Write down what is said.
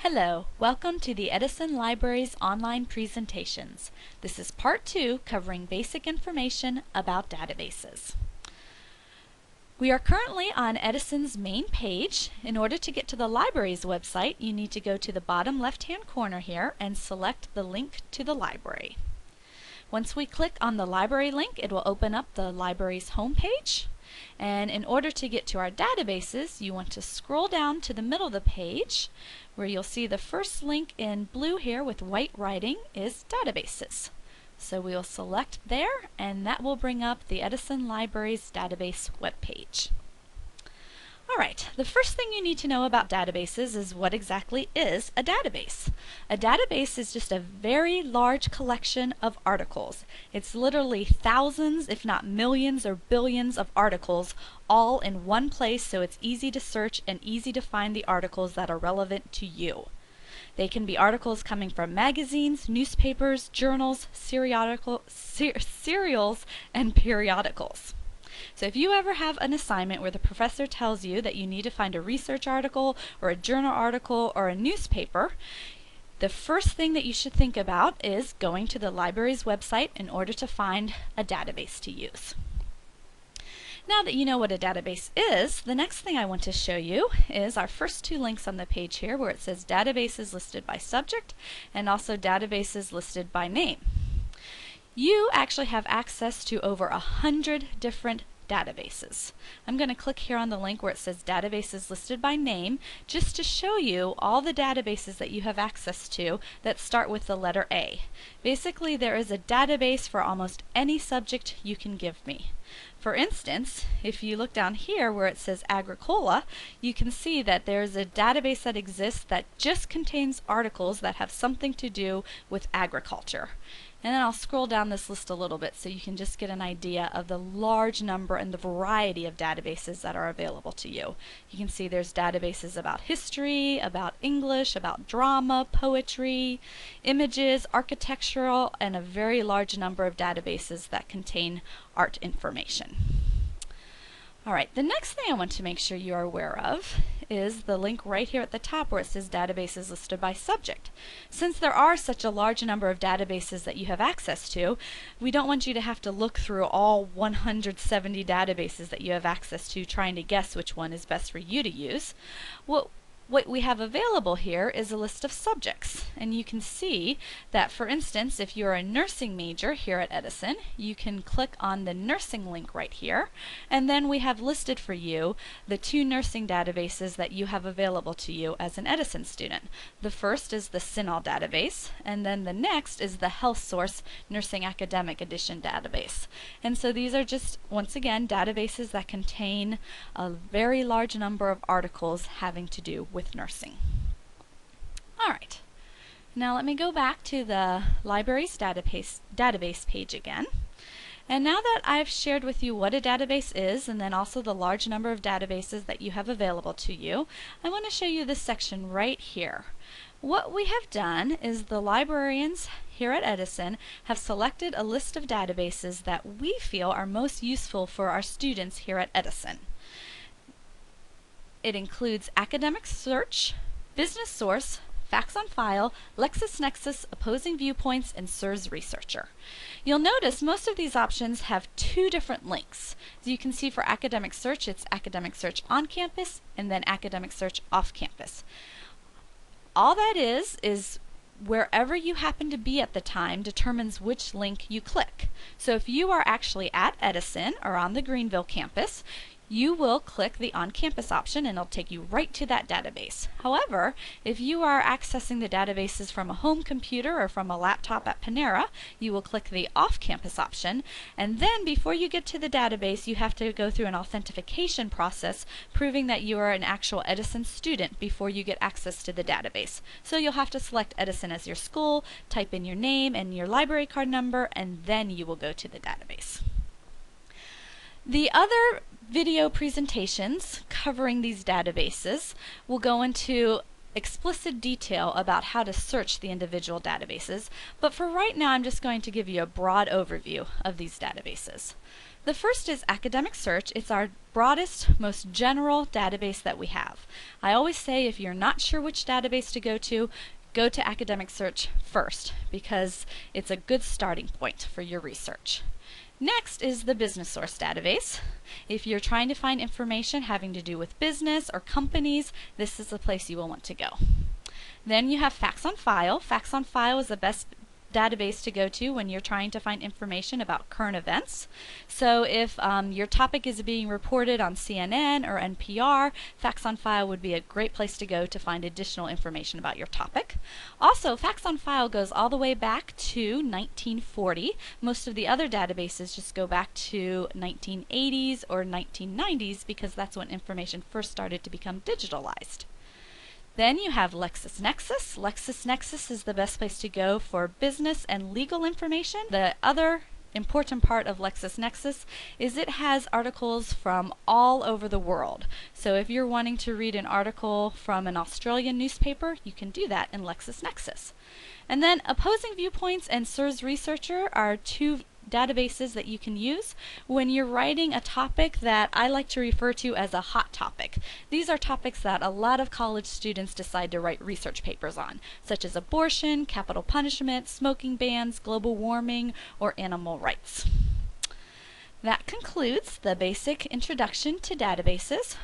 Hello, welcome to the Edison Library's online presentations. This is part 2 covering basic information about databases. We are currently on Edison's main page. In order to get to the library's website, you need to go to the bottom left-hand corner here and select the link to the library. Once we click on the library link, it will open up the library's homepage. And in order to get to our databases, you want to scroll down to the middle of the page where you'll see the first link in blue here with white writing is databases. So we'll select there, and that will bring up the Edison Library's database webpage. Alright, the first thing you need to know about databases is what exactly is a database. A database is just a very large collection of articles. It's literally thousands, if not millions or billions of articles all in one place, so it's easy to search and easy to find the articles that are relevant to you. They can be articles coming from magazines, newspapers, journals, serials, and periodicals. So if you ever have an assignment where the professor tells you that you need to find a research article or a journal article or a newspaper, the first thing that you should think about is going to the library's website in order to find a database to use. Now that you know what a database is, the next thing I want to show you is our first two links on the page here where it says databases listed by subject and also databases listed by name. You actually have access to over 100 different databases. I'm going to click here on the link where it says databases listed by name just to show you all the databases that you have access to that start with the letter A. Basically, there is a database for almost any subject you can give me. For instance, if you look down here where it says Agricola, you can see that there's a database that exists that just contains articles that have something to do with agriculture. And then I'll scroll down this list a little bit so you can just get an idea of the large number and the variety of databases that are available to you. You can see there's databases about history, about English, about drama, poetry, images, architectural, and a very large number of databases that contain art information. Alright, the next thing I want to make sure you are aware of is the link right here at the top where it says databases listed by subject. Since there are such a large number of databases that you have access to, we don't want you to have to look through all 170 databases that you have access to trying to guess which one is best for you to use. What we have available here is a list of subjects, and you can see that, for instance, if you're a nursing major here at Edison, you can click on the nursing link right here, and then we have listed for you the two nursing databases that you have available to you as an Edison student. The first is the CINAHL database, and then the next is the HealthSource Nursing Academic Edition database. And so these are just, once again, databases that contain a very large number of articles having to do with nursing. Alright, now let me go back to the library's database page again. And now that I've shared with you what a database is and then also the large number of databases that you have available to you, I want to show you this section right here. What we have done is the librarians here at Edison have selected a list of databases that we feel are most useful for our students here at Edison. It includes Academic Search, Business Source, Facts on File, LexisNexis, Opposing Viewpoints, and SIRS Researcher. You'll notice most of these options have two different links. As you can see for Academic Search, it's Academic Search on campus and then Academic Search off campus. All that is wherever you happen to be at the time determines which link you click. So if you are actually at Edison or on the Greenville campus, you will click the on-campus option and it'll take you right to that database. However, if you are accessing the databases from a home computer or from a laptop at Panera, you will click the off-campus option, and then before you get to the database you have to go through an authentication process proving that you are an actual Edison student before you get access to the database. So you'll have to select Edison as your school, type in your name and your library card number, and then you will go to the database. The other video presentations covering these databases will go into explicit detail about how to search the individual databases, but for right now I'm just going to give you a broad overview of these databases. The first is academic search. It's our broadest, most general database that we have. I always say if you're not sure which database to go to academic search first because it's a good starting point for your research. Next is the business source database. If you're trying to find information having to do with business or companies, this is the place you will want to go. Then you have facts on file. Facts on file is the best database to go to when you're trying to find information about current events. So if your topic is being reported on CNN or NPR, Facts on File would be a great place to go to find additional information about your topic. Also, Facts on File goes all the way back to 1940. Most of the other databases just go back to 1980s or 1990s because that's when information first started to become digitalized. Then you have LexisNexis. LexisNexis is the best place to go for business and legal information. The other important part of LexisNexis is it has articles from all over the world. So if you're wanting to read an article from an Australian newspaper, you can do that in LexisNexis. And then Opposing Viewpoints and SIRS Researcher are two databases that you can use when you're writing a topic that I like to refer to as a hot topic. These are topics that a lot of college students decide to write research papers on, such as abortion, capital punishment, smoking bans, global warming, or animal rights. That concludes the basic introduction to databases.